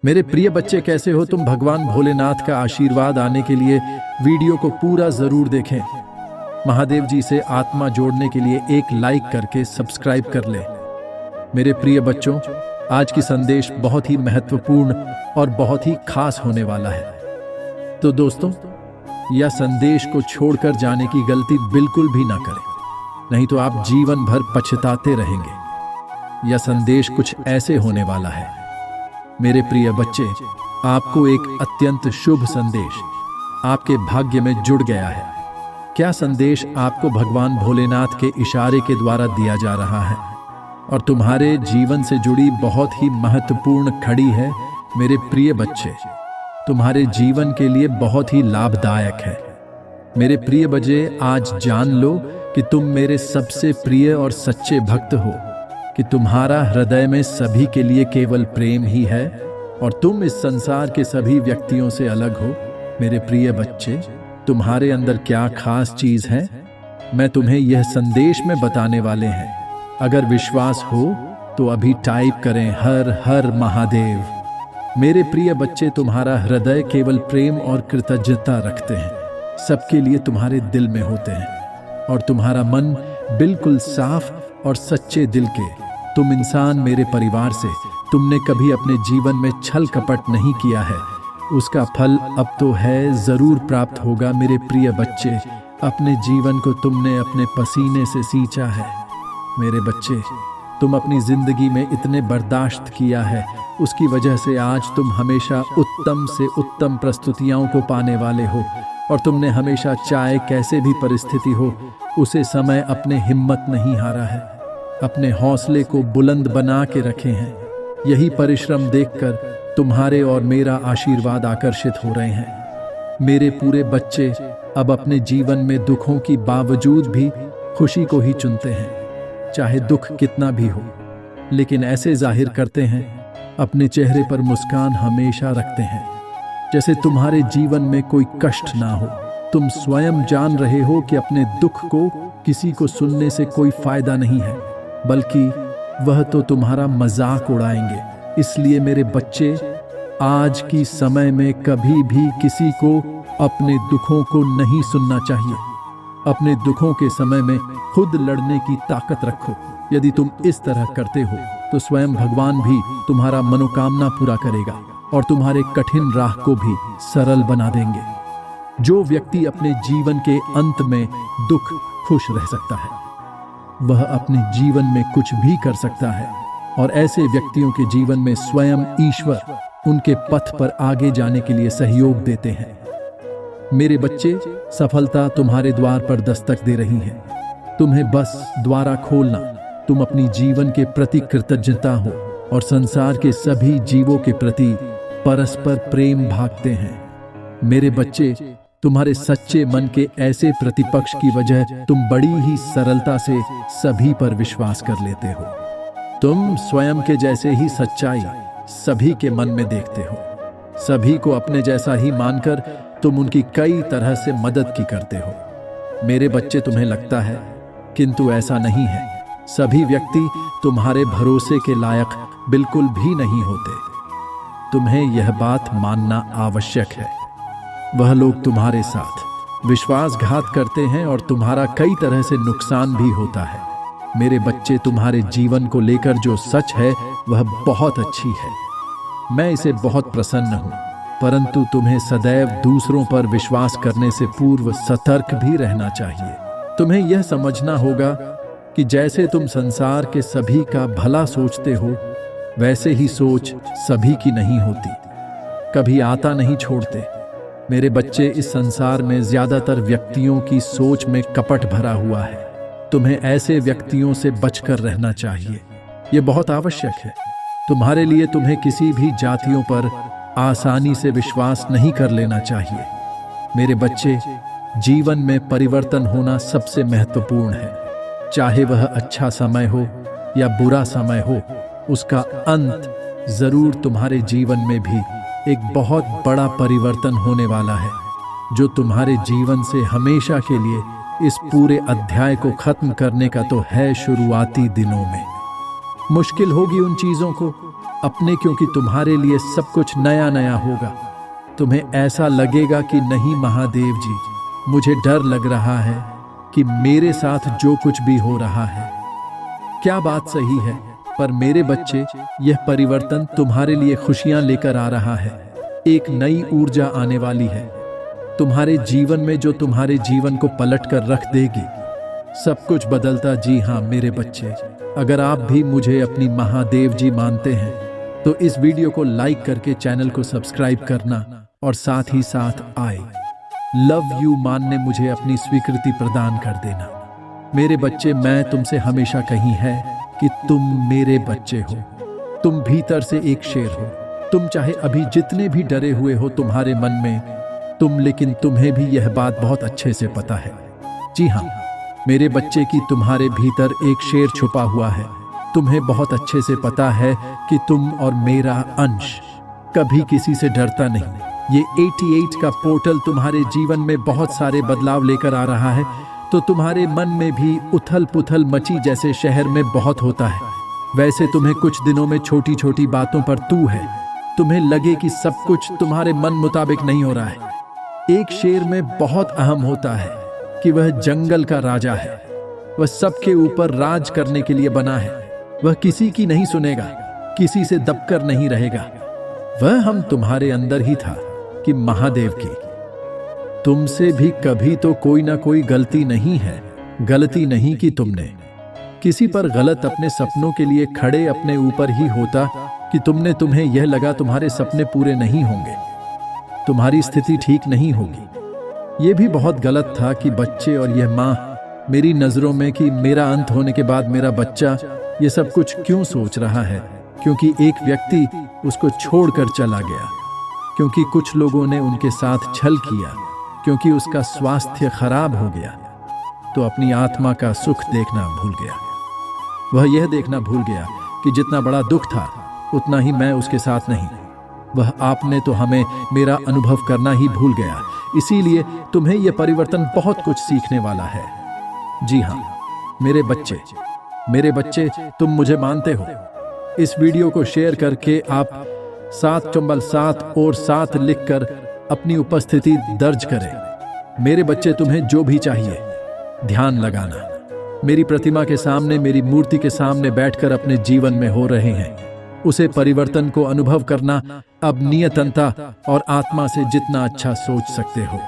मेरे प्रिय बच्चे, कैसे हो तुम? भगवान भोलेनाथ का आशीर्वाद आने के लिए वीडियो को पूरा जरूर देखें। महादेव जी से आत्मा जोड़ने के लिए एक लाइक करके सब्सक्राइब कर ले। मेरे प्रिय बच्चों, आज की संदेश बहुत ही महत्वपूर्ण और बहुत ही खास होने वाला है। तो दोस्तों, यह संदेश को छोड़कर जाने की गलती बिल्कुल भी ना करें, नहीं तो आप जीवन भर पछताते रहेंगे। यह संदेश कुछ ऐसे होने वाला है। मेरे प्रिय बच्चे, आपको एक अत्यंत शुभ संदेश आपके भाग्य में जुड़ गया है। क्या संदेश आपको भगवान भोलेनाथ के इशारे के द्वारा दिया जा रहा है और तुम्हारे जीवन से जुड़ी बहुत ही महत्वपूर्ण खड़ी है। मेरे प्रिय बच्चे, तुम्हारे जीवन के लिए बहुत ही लाभदायक है। मेरे प्रिय बच्चे, आज जान लो कि तुम मेरे सबसे प्रिय और सच्चे भक्त हो, कि तुम्हारा हृदय में सभी के लिए केवल प्रेम ही है और तुम इस संसार के सभी व्यक्तियों से अलग हो। मेरे प्रिय बच्चे, तुम्हारे अंदर क्या खास चीज है, मैं तुम्हें यह संदेश में बताने वाले हैं। अगर विश्वास हो तो अभी टाइप करें हर हर महादेव। मेरे प्रिय बच्चे, तुम्हारा हृदय केवल प्रेम और कृतज्ञता रखते हैं, सबके लिए तुम्हारे दिल में होते हैं और तुम्हारा मन बिल्कुल साफ और सच्चे दिल के। तुम इंसान, मेरे परिवार से तुमने कभी अपने जीवन में छल कपट नहीं किया है। उसका फल अब तो है, जरूर प्राप्त होगा। मेरे प्रिय बच्चे, अपने जीवन को तुमने अपने पसीने से सींचा है। मेरे बच्चे, तुम अपनी जिंदगी में इतने बर्दाश्त किया है, उसकी वजह से आज तुम हमेशा उत्तम से उत्तम प्रस्तुतियों को पाने वाले हो और तुमने हमेशा, चाहे कैसे भी परिस्थिति हो, उसे समय अपने हिम्मत नहीं हारा है, अपने हौसले को बुलंद बना के रखे हैं। यही परिश्रम देखकर तुम्हारे और मेरा आशीर्वाद आकर्षित हो रहे हैं। मेरे पूरे बच्चे अब अपने जीवन में दुखों की बावजूद भी खुशी को ही चुनते हैं, चाहे दुख कितना भी हो, लेकिन ऐसे जाहिर करते हैं, अपने चेहरे पर मुस्कान हमेशा रखते हैं, जैसे तुम्हारे जीवन में कोई कष्ट ना हो। तुम स्वयं जान रहे हो कि अपने दुख को किसी को सुनने से कोई फायदा नहीं है, बल्कि वह तो तुम्हारा मजाक उड़ाएंगे। इसलिए मेरे बच्चे, आज की समय में कभी भी किसी को अपने दुखों को नहीं सुनना चाहिए। अपने दुखों के समय में खुद लड़ने की ताकत रखो। यदि तुम इस तरह करते हो तो स्वयं भगवान भी तुम्हारा मनोकामना पूरा करेगा और तुम्हारे कठिन राह को भी सरल बना देंगे। जो व्यक्ति अपने जीवन के अंत में दुख खुश रह सकता है, वह अपने जीवन में कुछ भी कर सकता है और ऐसे व्यक्तियों के जीवन में स्वयं ईश्वर उनके पथ पर आगे जाने के लिए सहयोग देते हैं। मेरे बच्चे, सफलता तुम्हारे द्वार पर दस्तक दे रही है। तुम्हें बस द्वारा खोलना। तुम अपनी जीवन के प्रति कृतज्ञता हो और संसार के सभी जीवों के प्रति परस्पर प्रेम भागते हैं। मेरे बच्चे, तुम्हारे सच्चे मन के ऐसे प्रतिपक्ष की वजह तुम बड़ी ही सरलता से सभी पर विश्वास कर लेते हो। तुम स्वयं के जैसे ही सच्चाई सभी के मन में देखते हो। सभी को अपने जैसा ही मानकर तुम उनकी कई तरह से मदद की करते हो। मेरे बच्चे, तुम्हें लगता है, किंतु ऐसा नहीं है। सभी व्यक्ति तुम्हारे भरोसे के लायक बिल्कुल भी नहीं होते। तुम्हें यह बात मानना आवश्यक है। वह लोग तुम्हारे साथ विश्वासघात करते हैं और तुम्हारा कई तरह से नुकसान भी होता है। मेरे बच्चे, तुम्हारे जीवन को लेकर जो सच है वह बहुत अच्छी है। मैं इसे बहुत प्रसन्न हूँ, परंतु तुम्हें सदैव दूसरों पर विश्वास करने से पूर्व सतर्क भी रहना चाहिए। तुम्हें यह समझना होगा कि जैसे तुम संसार के सभी का भला सोचते हो, वैसे ही सोच सभी की नहीं होती। कभी आता नहीं छोड़ते। मेरे बच्चे, इस संसार में ज्यादातर व्यक्तियों की सोच में कपट भरा हुआ है। तुम्हें ऐसे व्यक्तियों से बचकर रहना चाहिए, यह बहुत आवश्यक है तुम्हारे लिए। तुम्हें किसी भी जातियों पर आसानी से विश्वास नहीं कर लेना चाहिए। मेरे बच्चे, जीवन में परिवर्तन होना सबसे महत्वपूर्ण है। चाहे वह अच्छा समय हो या बुरा समय हो, उसका अंत जरूर तुम्हारे जीवन में भी एक बहुत बड़ा परिवर्तन होने वाला है, जो तुम्हारे जीवन से हमेशा के लिए इस पूरे अध्याय को खत्म करने का तो है। शुरुआती दिनों में मुश्किल होगी उन चीजों को अपने, क्योंकि तुम्हारे लिए सब कुछ नया नया होगा। तुम्हें ऐसा लगेगा कि नहीं महादेव जी, मुझे डर लग रहा है कि मेरे साथ जो कुछ भी हो रहा है, क्या बात सही है? पर मेरे बच्चे, यह परिवर्तन तुम्हारे लिए खुशियां लेकर आ रहा है। एक नई ऊर्जा आने वाली है तुम्हारे जीवन में, जो तुम्हारे जीवन को पलट कर रख देगी। सब कुछ बदलता। जी हाँ मेरे बच्चे, अगर आप भी मुझे अपनी महादेव जी मानते हैं तो इस वीडियो को लाइक करके चैनल को सब्सक्राइब करना और साथ ही साथ आई लव यू मानने मुझे अपनी स्वीकृति प्रदान कर देना। मेरे बच्चे, मैं तुमसे हमेशा कही है कि तुम मेरे बच्चे हो। तुम भीतर से एक शेर हो। तुम चाहे अभी जितने भी डरे हुए हो तुम्हारे मन में लेकिन तुम्हें भी यह बात बहुत अच्छे से पता है। जी हाँ मेरे बच्चे, की तुम्हारे भीतर एक शेर छुपा हुआ है। तुम्हें बहुत अच्छे से पता है कि तुम और मेरा अंश कभी किसी से डरता नहीं। ये 88 का पोर्टल तुम्हारे जीवन में बहुत सारे बदलाव लेकर आ रहा है, तो तुम्हारे मन में भी उथल पुथल मची जैसे शहर में बहुत होता है, वैसे तुम्हें कुछ दिनों में छोटी छोटी बातों पर तू है। तुम्हें लगे कि सब कुछ तुम्हारे मन मुताबिक नहीं हो रहा है। एक शेर में बहुत अहम होता है कि वह जंगल का राजा है। वह सबके ऊपर राज करने के लिए बना है। वह किसी की नहीं सुनेगा, किसी से दबकर नहीं रहेगा। वह हम तुम्हारे अंदर ही था कि महादेव की तुमसे भी कभी तो कोई ना कोई गलती नहीं है। गलती नहीं की तुमने किसी पर गलत अपने सपनों के लिए खड़े अपने ऊपर ही होता कि तुम्हें यह लगा तुम्हारे सपने पूरे नहीं होंगे, तुम्हारी स्थिति ठीक नहीं होगी। यह भी बहुत गलत था कि बच्चे और यह माँ मेरी नजरों में कि मेरा अंत होने के बाद मेरा बच्चा ये सब कुछ क्यों सोच रहा है, क्योंकि एक व्यक्ति उसको छोड़कर चला गया, क्योंकि कुछ लोगों ने उनके साथ छल किया, क्योंकि उसका स्वास्थ्य खराब हो गया, तो अपनी आत्मा का सुख देखना भूल गया। वह यह देखना भूल गया कि जितना बड़ा दुख था उतना ही मैं उसके साथ नहीं। वह आपने तो हमें मेरा अनुभव करना ही भूल गया। इसीलिए तुम्हें यह परिवर्तन बहुत कुछ सीखने वाला है। जी हाँ मेरे बच्चे, तुम मुझे मानते हो। इस वीडियो को शेयर करके आप 7 और 7 लिखकर अपनी उपस्थिति दर्ज करें। मेरे बच्चे, तुम्हें जो भी चाहिए, ध्यान लगाना। मेरी प्रतिमा के सामने, मेरी मूर्ति के सामने बैठकर अपने जीवन में हो रहे हैं उसे परिवर्तन को अनुभव करना अब नियतनता और आत्मा से जितना अच्छा सोच सकते हो।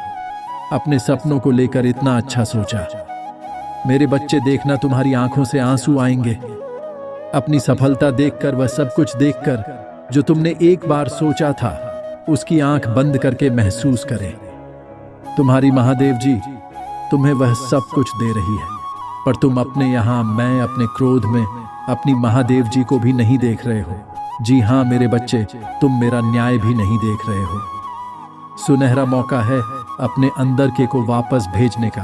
अपने सपनों को लेकर इतना अच्छा सोचा। मेरे बच्चे, देखना तुम्हारी आंखों से आंसू आएंगे। अपनी सफलता देखकर, वह सब कुछ देखकर जो तुमने एक बार सोचा था, उसकी आंख बंद करके महसूस करें। तुम्हारी महादेव जी तुम्हें वह सब कुछ दे रही है, पर तुम अपने यहाँ, मैं अपने क्रोध में अपनी महादेव जी को भी नहीं देख रहे हो। जी हाँ मेरे बच्चे, तुम मेरा न्याय भी नहीं देख रहे हो। सुनहरा मौका है अपने अंदर के को वापस भेजने का,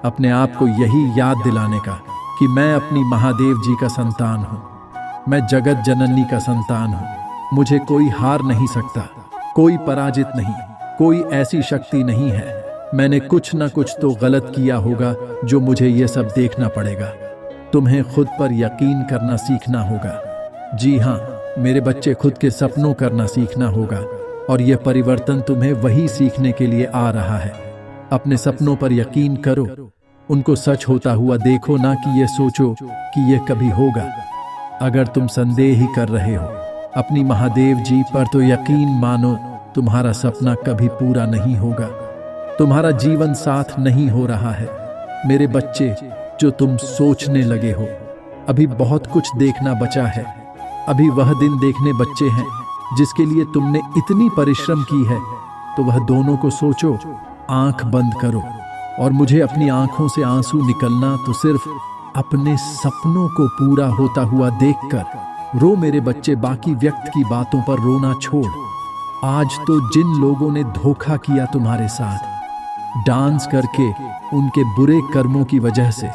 अपने आप को यही याद दिलाने का कि मैं अपनी महादेव जी का संतान हूँ। मैं जगत जननी का संतान हूँ। मुझे कोई हार नहीं सकता, कोई पराजित नहीं, कोई ऐसी शक्ति नहीं है। मैंने कुछ ना कुछ तो गलत किया होगा जो मुझे ये सब देखना पड़ेगा। तुम्हें खुद पर यकीन करना सीखना होगा। जी हाँ मेरे बच्चे, खुद के सपनों करना सीखना होगा, और यह परिवर्तन तुम्हें वही सीखने के लिए आ रहा है। अपने सपनों पर यकीन करो, उनको सच होता हुआ देखो, ना कि यह सोचो कि यह कभी होगा। अगर तुम संदेह ही कर रहे हो अपनी महादेव जी पर, तो यकीन मानो तुम्हारा सपना कभी पूरा नहीं होगा। तुम्हारा जीवन साथ नहीं हो रहा है। मेरे बच्चे, जो तुम सोचने लगे हो, अभी बहुत कुछ देखना बचा है। अभी वह दिन देखने बच्चे हैं जिसके लिए तुमने इतनी परिश्रम की है। तो वह दोनों को सोचो, आंख बंद करो, और मुझे अपनी आंखों से आंसू निकलना तो सिर्फ अपने सपनों को पूरा होता हुआ देखकर रो। मेरे बच्चे, बाकी व्यक्ति की बातों पर रोना छोड़। आज तो जिन लोगों ने धोखा किया तुम्हारे साथ, डांस करके उनके बुरे कर्मों की वजह से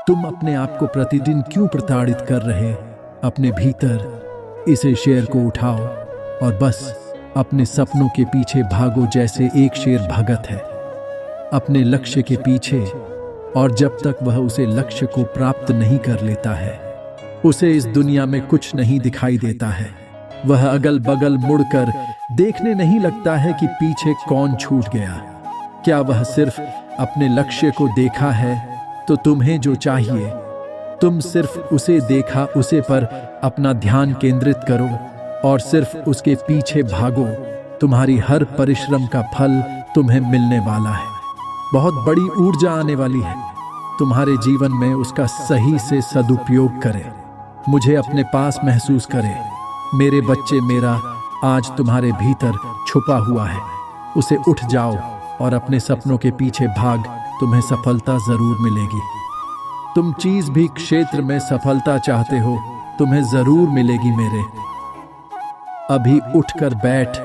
तुम अपने आप को प्रतिदिन क्यों प्रताड़ित कर रहे? अपने भीतर इसे शेर को उठाओ और बस अपने सपनों के पीछे भागो, जैसे एक शेर भगत है अपने लक्ष्य के पीछे, और जब तक वह उसे लक्ष्य को प्राप्त नहीं कर लेता है, उसे इस दुनिया में कुछ नहीं दिखाई देता है। वह अगल बगल मुड़कर देखने नहीं लगता है कि पीछे कौन छूट गया। क्या वह सिर्फ अपने लक्ष्य को देखा है? तो तुम्हें जो चाहिए, तुम सिर्फ उसे देखा, उसे पर अपना ध्यान केंद्रित करो और सिर्फ उसके पीछे भागो। तुम्हारी हर परिश्रम का फल तुम्हें मिलने वाला है। बहुत बड़ी ऊर्जा आने वाली है। तुम्हारे जीवन में उसका सही से सदुपयोग करें। मुझे अपने पास महसूस करें। मेरे बच्चे, मेरा आज तुम्हारे भीतर छुपा हुआ है। उसे उठ जाओ और अपने सपनों के पीछे भाग। तुम्हें सफलता जरूर मिलेगी। तुम चीज भी क्षेत्र में सफलता चाहते हो, तुम्हें जरूर मिलेगी मेरे। अभी उठकर बैठ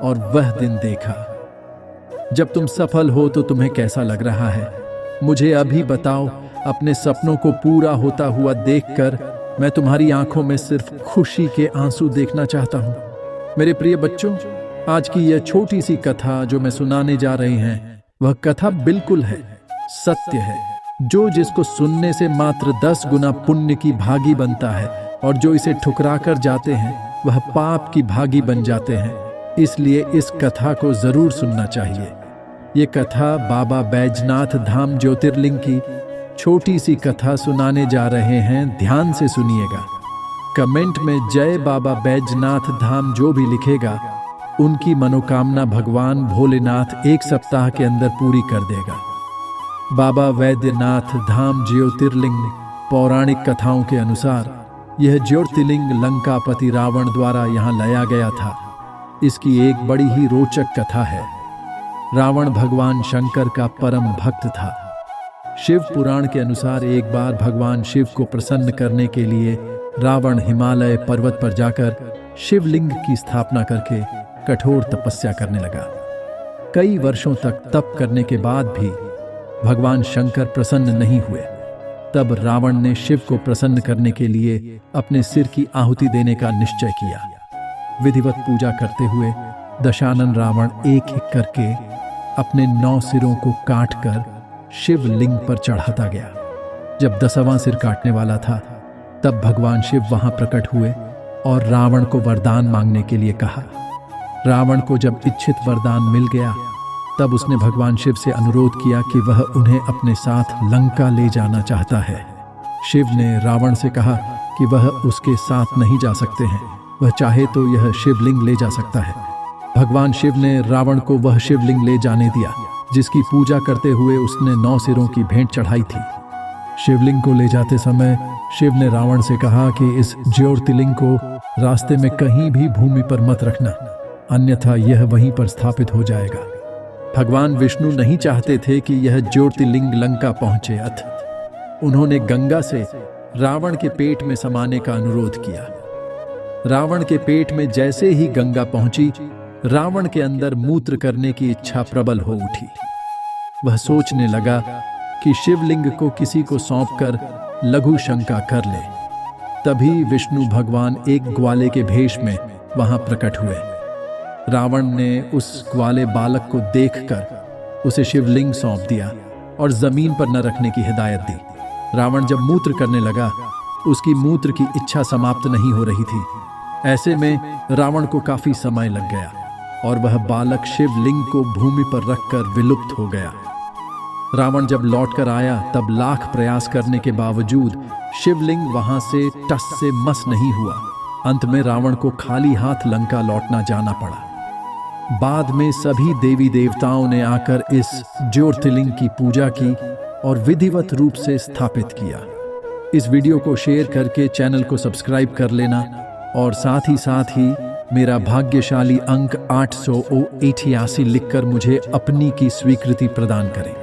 और वह दिन देखा जब तुम सफल हो तो तुम्हें कैसा लग रहा है? मुझे अभी बताओ। अपने सपनों को पूरा होता हुआ देखकर मैं तुम्हारी आंखों में सिर्फ खुशी के आंसू देखना चाहता हूं। मेरे प्रिय बच्चों, आज की यह छोटी सी कथा जो मैं सुनाने जा रहे हैं, वह कथा बिल्कुल है, सत्य है। जो जिसको सुनने से मात्र 10 गुना पुण्य की भागी बनता है और जो इसे ठुकरा कर जाते हैं वह पाप की भागी बन जाते हैं। इसलिए इस कथा को जरूर सुनना चाहिए। ये कथा बाबा बैजनाथ धाम ज्योतिर्लिंग की छोटी सी कथा सुनाने जा रहे हैं। ध्यान से सुनिएगा। कमेंट में जय बाबा बैजनाथ धाम जो भी लिखेगा, उनकी मनोकामना भगवान भोलेनाथ 1 सप्ताह के अंदर पूरी कर देगा। बाबा वैद्यनाथ धाम ज्योतिर्लिंग पौराणिक कथाओं के अनुसार यह ज्योतिर्लिंग लंकापति रावण द्वारा यहाँ लाया गया था। इसकी एक बड़ी ही रोचक कथा है। रावण भगवान शंकर का परम भक्त था। शिव पुराण के अनुसार एक बार भगवान शिव को प्रसन्न करने के लिए रावण हिमालय पर्वत पर जाकर शिवलिंग की स्थापना करके कठोर तपस्या करने लगा। कई वर्षों तक तप करने के बाद भी भगवान शंकर प्रसन्न नहीं हुए। तब रावण ने शिव को प्रसन्न करने के लिए अपने सिर की आहुति देने का निश्चय किया। विधिवत पूजा करते हुए दशानन रावण एक एक करके अपने 9 सिरों को काटकर शिवलिंग पर चढ़ाता गया। जब 10वां सिर काटने वाला था तब भगवान शिव वहां प्रकट हुए और रावण को वरदान मांगने के लिए कहा। रावण को जब इच्छित वरदान मिल गया तब उसने भगवान शिव से अनुरोध किया कि वह उन्हें अपने साथ लंका ले जाना चाहता है। शिव ने रावण से कहा कि वह उसके साथ नहीं जा सकते हैं, वह चाहे तो यह शिवलिंग ले जा सकता है। भगवान शिव ने रावण को वह शिवलिंग ले जाने दिया जिसकी पूजा करते हुए उसने 9 सिरों की भेंट चढ़ाई थी। शिवलिंग को ले जाते समय शिव ने रावण से कहा कि इस ज्योतिर्लिंग को रास्ते में कहीं भी भूमि पर मत रखना, अन्यथा यह वहीं पर स्थापित हो जाएगा। भगवान विष्णु नहीं चाहते थे कि यह ज्योतिर्लिंग लंका पहुंचे, अतः उन्होंने गंगा से रावण के पेट में समाने का अनुरोध किया। रावण के पेट में जैसे ही गंगा पहुंची, रावण के अंदर मूत्र करने की इच्छा प्रबल हो उठी। वह सोचने लगा कि शिवलिंग को किसी को सौंपकर लघु शंका कर ले। तभी विष्णु भगवान एक ग्वाले के भेष में वहां प्रकट हुए। रावण ने उस ग्वाले बालक को देखकर उसे शिवलिंग सौंप दिया और जमीन पर न रखने की हिदायत दी। रावण जब मूत्र करने लगा, उसकी मूत्र की इच्छा समाप्त नहीं हो रही थी। ऐसे में रावण को काफी समय लग गया और वह बालक शिवलिंग को भूमि पर रखकर विलुप्त हो गया। रावण जब लौटकर आया तब लाख प्रयास करने के बावजूद शिवलिंग वहां से टस से मस नहीं हुआ। अंत में रावण को खाली हाथ लंका लौटना जाना पड़ा। बाद में सभी देवी देवताओं ने आकर इस ज्योतिर्लिंग की पूजा की और विधिवत रूप से स्थापित किया। इस वीडियो को शेयर करके चैनल को सब्सक्राइब कर लेना और साथ ही मेरा भाग्यशाली अंक 888 लिखकर मुझे अपनी की स्वीकृति प्रदान करें।